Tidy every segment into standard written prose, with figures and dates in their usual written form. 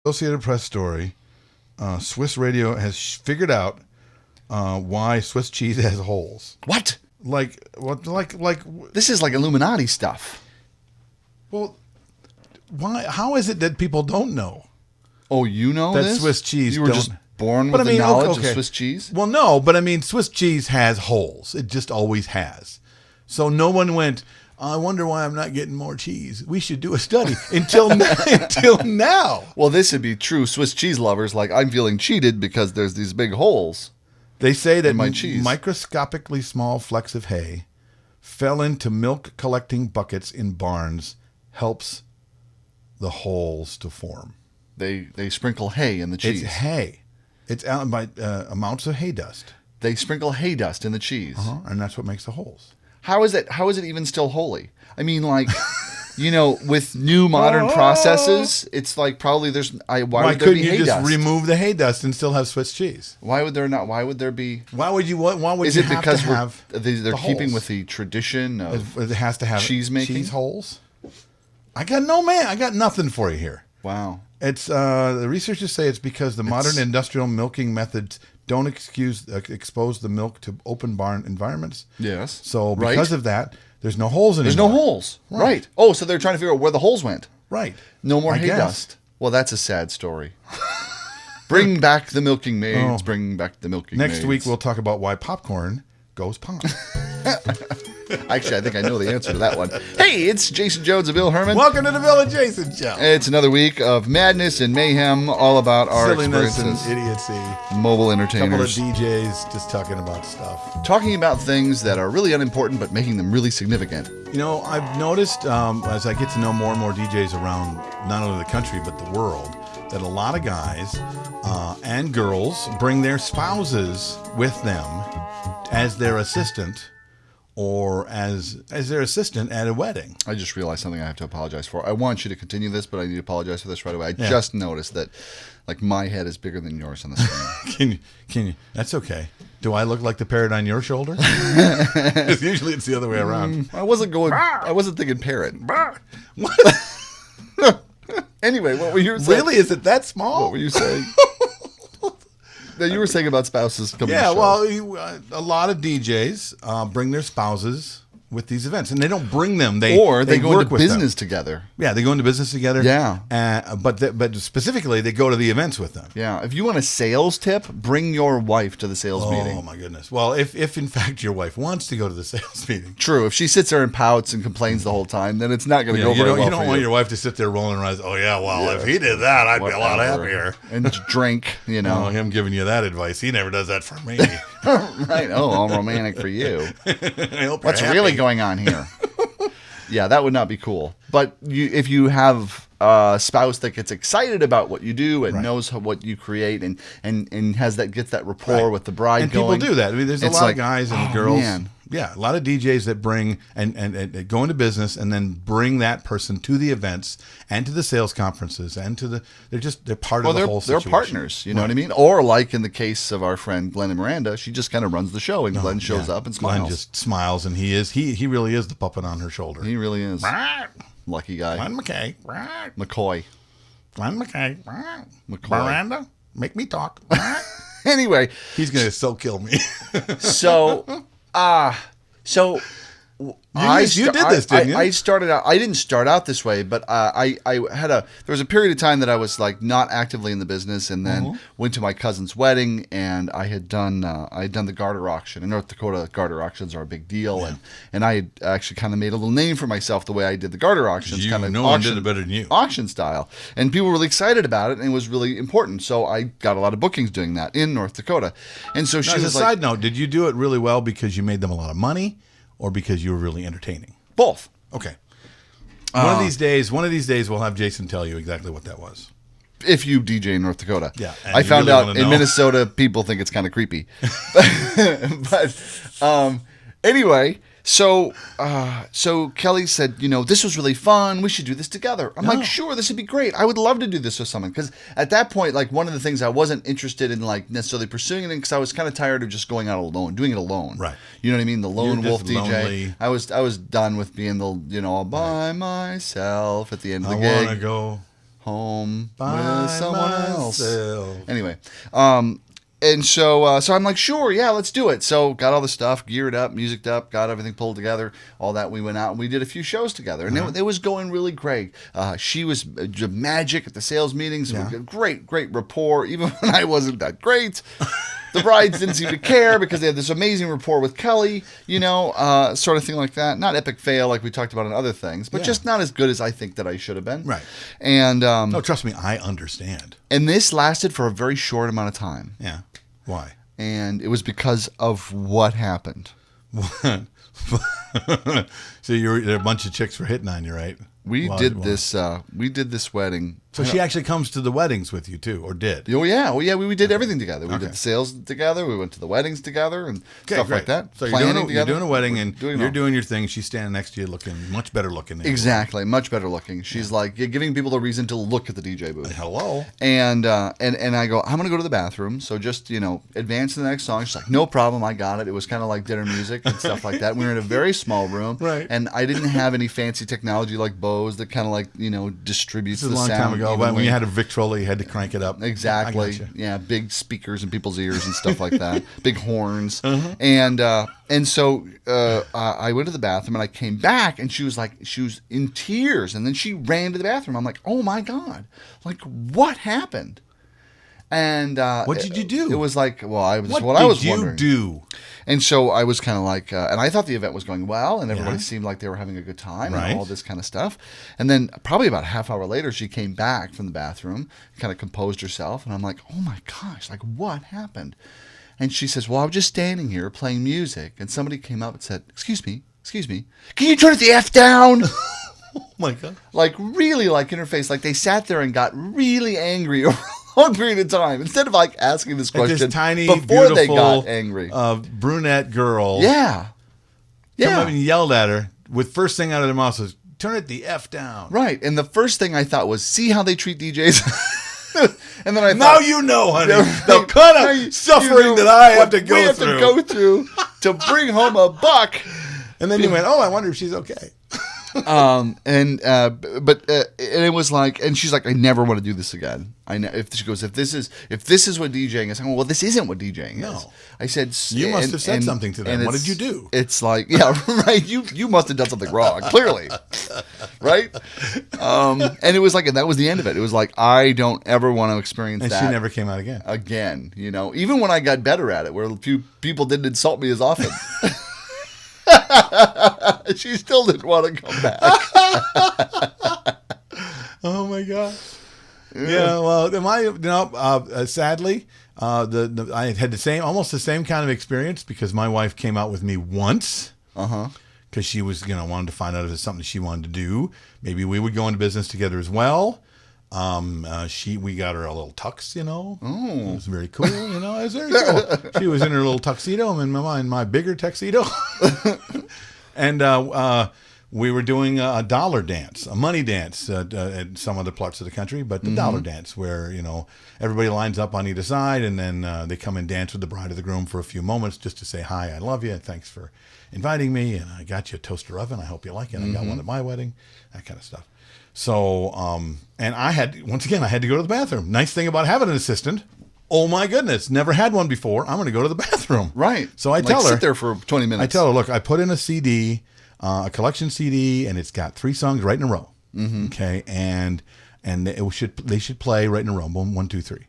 Associated Press story. Swiss radio has figured out why Swiss cheese has holes. What? Like what? Like This is like Illuminati stuff. well, why? How is it that people don't know Oh, you know that this? Swiss cheese? You were just born with the knowledge of Swiss cheese? Well, no, but I mean, Swiss cheese has holes. It just always has. So no one went, I wonder why I'm not getting more cheese. We should do a study until now. Well, this would be true Swiss cheese lovers. Like, I'm feeling cheated because there's these big holes. They say that my cheese. microscopically small flecks of hay fell into milk collecting buckets in barns helps the holes to form. They sprinkle hay in the cheese. It's hay. It's by amounts of hay dust. They sprinkle hay dust in the cheese. And that's what makes the holes. How is it even still holy? I mean, like, with new modern processes, it's like probably there's. Why would there be hay dust? Why couldn't you just remove the hay dust and still have Swiss cheese? Why would there not? Why would there be? Why would you? Why would is you it have because to have they're the keeping holes? with the tradition of It has to have cheese making? cheese holes. I got nothing for you here. Wow. It's the researchers say it's because the modern industrial milking methods don't expose the milk to open barn environments. Yes. So because of that, there's no holes anymore. There's no holes. Right. Oh, so they're trying to figure out where the holes went. Right. No more I hay guess. dust. Well, that's a sad story. Bring back the milking maids. Bring back the milking maids. Next week we'll talk about why popcorn goes pop. Actually, I think I know the answer to that one. Hey, it's Jason Jones of Bill Herman. Welcome to the Village Jason Show. It's another week of madness and mayhem, all about our Silliness experiences. and idiocy. Mobile A couple of entertainers. DJs just talking about stuff. Talking about things that are really unimportant, but making them really significant. I've noticed as I get to know more and more DJs around not only the country but the world, that a lot of guys and girls bring their spouses with them as their assistant or as their assistant at a wedding. I just realized something I have to apologize for. I want you to continue this, but I need to apologize for this right away. I just noticed that, like, my head is bigger than yours on the screen. Can you? That's okay. Do I look like the parrot on your shoulder? 'Cause usually it's the other way around. I wasn't thinking parrot. Anyway, what were you saying? Really? Is it that small? What were you saying? No, you were saying about spouses coming to Yeah, shows. well, a lot of DJs bring their spouses with these events, and they don't bring them. They go into with business them. together. Yeah, they go into business together. Yeah. But specifically, they go to the events with them. Yeah. If you want a sales tip, bring your wife to the sales meeting. Oh my goodness. Well, if in fact your wife wants to go to the sales meeting, True. If she sits there and pouts and complains the whole time, then it's not going to go very well. You don't want your wife to sit there rolling her eyes. Oh yeah, well if he did that, I'd be a lot happier. And drink, Oh, him giving you that advice. He never does that for me. Right. Oh, all romantic for you. I hope What's you're really happy. going on here? Yeah, that would not be cool. But if you have a spouse that gets excited about what you do and knows what you create and gets that rapport with the bride and going. people do that. I mean, there's a lot of guys and girls. Man. Yeah, a lot of DJs that bring and go into business and then bring that person to the events and to the sales conferences and to they're part of the whole situation. They're partners, you know what I mean? Or like in the case of our friend Glenn and Miranda, she just kind of runs the show and Glenn shows up and smiles. Glenn just smiles and he really is the puppet on her shoulder. He really is. Lucky guy. Glenn McKay. McCoy. Glenn McKay. McCoy. Miranda, make me talk. Anyway. He's going to so kill me. So you did this, didn't you? I started out. I didn't start out this way, but there was a period of time that I was like not actively in the business, and then went to my cousin's wedding, and I had done the garter auction. In North Dakota, garter auctions are a big deal, and I had actually kind of made a little name for myself the way I did the garter auctions, No one did it better than you. Auction style, and people were really excited about it, and it was really important. So I got a lot of bookings doing that in North Dakota, and so she was as a side note, did you do it really well because you made them a lot of money, or because you were really entertaining? Both. Okay. One of these days, we'll have Jason tell you exactly what that was. If you DJ in North Dakota. Yeah. I found out in Minnesota, people think it's kind of creepy. but anyway, so Kelly said, this was really fun. We should do this together. I'm like, sure, this would be great. I would love to do this with someone. Because at that point, like, one of the things I wasn't interested in, like, necessarily pursuing it, because I was kind of tired of just going out alone, doing it alone. Right. You know what I mean? The lone wolf DJ. Lonely. I was done with being all by myself at the end of the gig. I want to go home By with someone else. myself. Anyway, and so I'm like, sure, yeah, let's do it. So got all the stuff geared up, musiced up, got everything pulled together, all that. We went out and we did a few shows together, and it was going really great. She was magic at the sales meetings. Yeah. Great rapport, even when I wasn't that great. The brides didn't seem to care because they had this amazing rapport with Kelly, sort of thing like that. Not epic fail like we talked about in other things, but just not as good as I think that I should have been. Right. And No, trust me, I understand. and this lasted for a very short amount of time. Yeah. Why? And it was because of what happened. So there a bunch of chicks were hitting on you, right? We did this wedding. So she actually comes to the weddings with you too, or did? Oh yeah, we did everything together. We did the sales together. We went to the weddings together and stuff like that. So Planning you're doing a wedding and you're doing your thing. She's standing next to you, looking much better looking. Than exactly, much better looking. She's like giving people the reason to look at the DJ booth. Hello. And I go, I'm gonna go to the bathroom. So just advance to the next song. She's like, no problem, I got it. It was kind of like dinner music and stuff like that. We were in a very small room, right? And I didn't have any fancy technology like Bose that kind of like distributes the sound. This is a long time ago, but when you had a Victrola, you had to crank it up. Exactly. Yeah, big speakers in people's ears and stuff like that. Big horns. Uh-huh. And so I went to the bathroom and I came back and she was in tears, and then she ran to the bathroom. I'm like, oh my God, like what happened? And what did you do? It was like, well, I was what I was did wondering. you do? And so I was kind of like, and I thought the event was going well, and everybody seemed like they were having a good time and all this kind of stuff. And then probably about a half hour later, she came back from the bathroom, kind of composed herself, and I'm like, oh my gosh, like what happened? And she says, well, I was just standing here playing music, and somebody came up and said, excuse me, can you turn it the F down? Oh my God. Like really like in her face, like they sat there and got really angry over a long period of time instead of like asking this question this tiny, before they got beautiful, angry. Brunette girl. Yeah. Come up and yelled at her with first thing out of their mouth was, turn it the F down. Right. And the first thing I thought was, see how they treat DJs? And then I thought, now you know, honey, the kind of suffering that I have to go through to bring home a buck. And then you went, oh, I wonder if she's okay. But it was like, and she's like, I never want to do this again. She goes, if this is what DJing is, I go, well, this isn't what DJing is. I said, you must have said something to them. What did you do? It's like, yeah, right. You must have done something wrong, clearly, right? And it was like, and that was the end of it. It was like, I don't ever want to experience that. And she never came out again. Again, even when I got better at it, where few people didn't insult me as often. She still didn't want to come back. Oh my God. Yeah. Well, sadly, I had almost the same kind of experience because my wife came out with me once. Because she was, wanted to find out if it's something she wanted to do. Maybe we would go into business together as well. We got her a little tux, Oh. It was very cool, It was very cool. She was in her little tuxedo. I'm in my bigger tuxedo. And we were doing a dollar dance, a money dance at some other parts of the country, but the dollar dance where, everybody lines up on either side and then they come and dance with the bride or the groom for a few moments just to say, hi, I love you. Thanks for inviting me. And I got you a toaster oven. I hope you like it. I got one at my wedding, that kind of stuff. So, and I had to go to the bathroom. Nice thing about having an assistant. Oh my goodness, never had one before. I'm going to go to the bathroom. Right. So I tell her. Sit there for 20 minutes. I tell her, look, I put in a CD, a collection CD, and it's got 3 songs right in a row. Okay. And they should play right in a row. 1, 2, 3.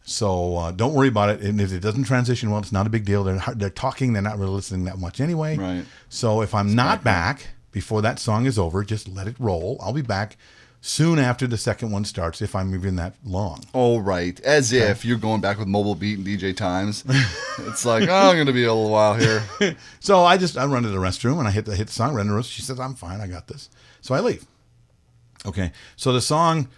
So don't worry about it. And if it doesn't transition well, it's not a big deal. They're talking. They're not really listening that much anyway. Right. So if I'm not back before that song is over, just let it roll. I'll be back soon after the second one starts if I'm even that long. Oh, right. As if you're going back with Mobile Beat and DJ Times. It's like, I'm going to be a little while here. So I run to the restroom and I hit the song, run to the restroom. She says, I'm fine. I got this. So I leave. Okay. So the song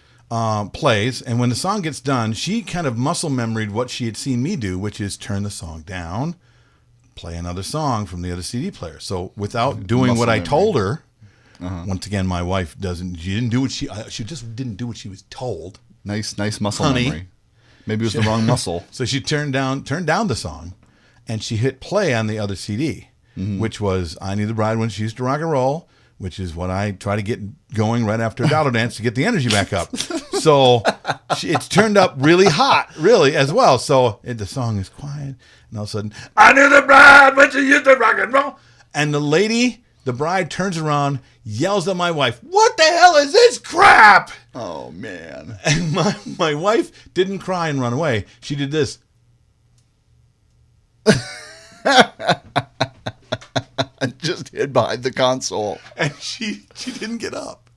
plays. And when the song gets done, she kind of muscle memoried what she had seen me do, which is turn the song down, play another song from the other CD player. So without doing what I told her, once again, my wife she didn't do what she just didn't do what she was told. Nice muscle memory. Maybe it was the wrong muscle. So she turned down the song and she hit play on the other CD, which was I Need the Bride When She Used to Rock and Roll, which is what I try to get going right after a dollar dance to get the energy back up. So it's turned up really hot, really, as well. So the song is quiet, and all of a sudden, I knew the bride when she used to rock and roll. And the bride turns around, yells at my wife, "What the hell is this crap?" Oh, man. And my wife didn't cry and run away. She did this. Just hid behind the console. And she didn't get up.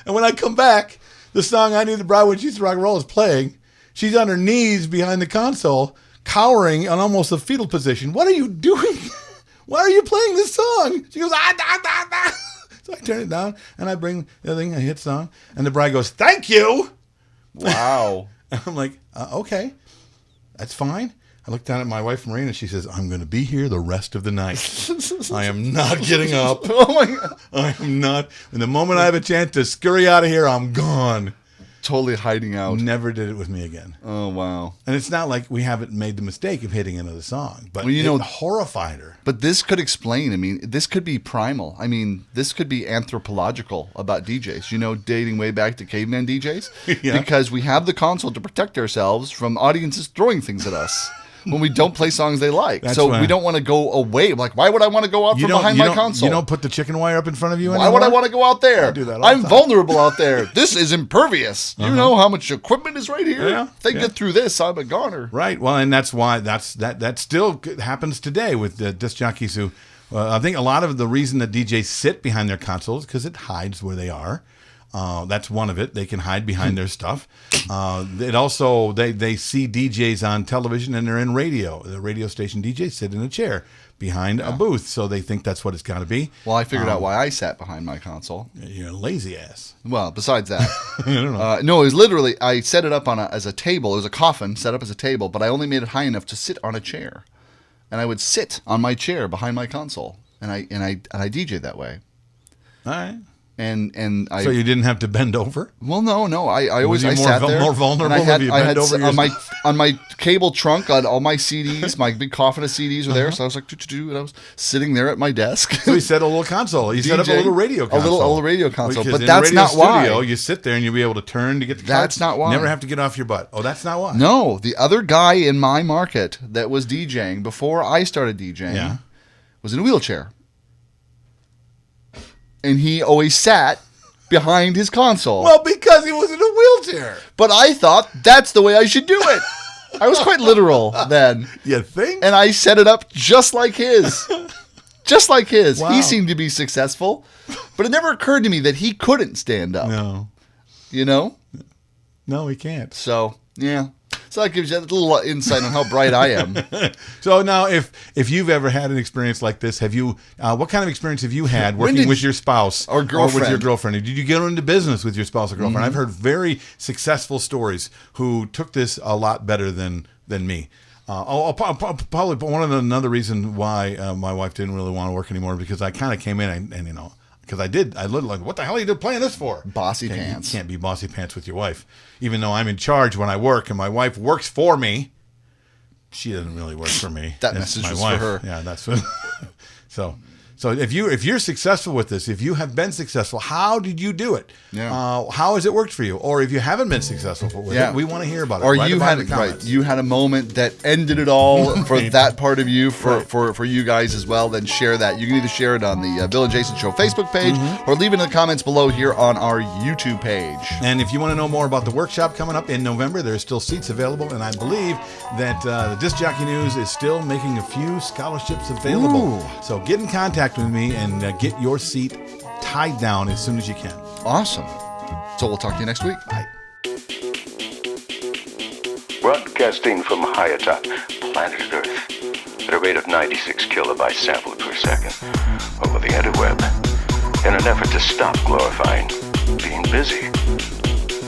And when I come back, the song I Knew the Bride When She Used to Rock and Roll is playing. She's on her knees behind the console, cowering in almost a fetal position. What are you doing? Why are you playing this song? She goes, ah, da, da, da. So I turn it down, and I bring the thing, I hit song, and the bride goes, "Thank you." Wow. And I'm like, okay, that's fine. I look down at my wife, Marina, and she says, "I'm going to be here the rest of the night. I am not getting up. Oh, my God. I am not. And the moment I have a chance to scurry out of here, I'm gone." Totally hiding out. Never did it with me again. Oh, wow. And it's not like we haven't made the mistake of hitting another song, but Well, it horrified her. But this could explain, I mean, this could be primal. I mean, this could be anthropological about DJs, dating way back to caveman DJs. Yeah. Because we have the console to protect ourselves from audiences throwing things at us when we don't play songs they like. That's so why. we don't want to go away. Like, why would I want to go out from behind my console? You don't put the chicken wire up in front of you Why anymore? would I want to go out there? I do that all I'm the time. vulnerable out there. This is impervious. You know how much equipment is right here? Yeah, If they yeah. get through this, I'm a goner. Right. Well, and that's why that still happens today with the disc jockeys who, I think a lot of the reason that DJs sit behind their consoles because it hides where they are. That's one of it. They can hide behind their stuff. It also, they see DJs on television and they're in radio. The radio station DJs sit in a chair behind a booth, so they think that's what it's got to be. Well, I figured out why I sat behind my console. You're a lazy ass. Well, besides that. I don't know. No, it was literally, I set it up as a table. It was a coffin set up as a table, but I only made it high enough to sit on a chair. And I would sit on my chair behind my console. And I DJ that way. All right. And I So you didn't have to bend over? well no I always Was you sat there more vulnerable and if you bent over on my cable trunk on all my CDs, my big coffin of CDs were there, so I was like and I was sitting there at my desk. So he set a little console. He set up a little radio console. A little radio console, Because but in that's a radio not why. studio, you sit there and you'll be able to turn to get the That's cards. not why. Never have to get off your butt. Oh, that's not why. No, the other guy in my market that was DJing before I started DJing Yeah. was in a wheelchair. And he always sat behind his console. Well, because he was in a wheelchair. But I thought that's the way I should do it. I was quite literal then. You think? And I set it up just like his. Just like his. Wow. He seemed to be successful. But it never occurred to me that he couldn't stand up. No. You know? No, he can't. So, yeah. So that gives you a little insight on how bright I am. So now, if you've ever had an experience like this, have you? What kind of experience have you had working with your spouse or girlfriend? Or with your girlfriend? Did you get into business with your spouse or girlfriend? I've heard very successful stories who took this a lot better than me. Probably another reason why my wife didn't really want to work anymore, because I kind of came in and because I looked like, what the hell are you playing this for? Bossy pants. You can't be bossy pants with your wife. Even though I'm in charge when I work and my wife works for me, she doesn't really work for me. That It's message my was wife. for her. Yeah, that's what. So if you're successful with this, if you have been successful, how did you do it? Yeah. How has it worked for you? Or if you haven't been successful with it, we want to hear about it. Or Write you about had it in the comments. you had a moment that ended it all for that part of you, for you guys as well. Then share that. You can either share it on the Bill and Jason Show Facebook page, or leave it in the comments below here on our YouTube page. And if you want to know more about the workshop coming up in November, there's still seats available, and I believe that the Disc Jockey News is still making a few scholarships available. Ooh. So get in contact with me and get your seat tied down as soon as you can. Awesome. So we'll talk to you next week. Bye. Broadcasting from high atop planet Earth at a rate of 96 kilobytes sampled per second over the interweb in an effort to stop glorifying being busy.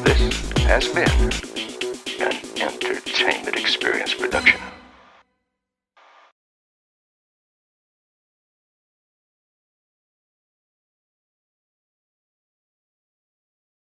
This has been an entertainment experience production.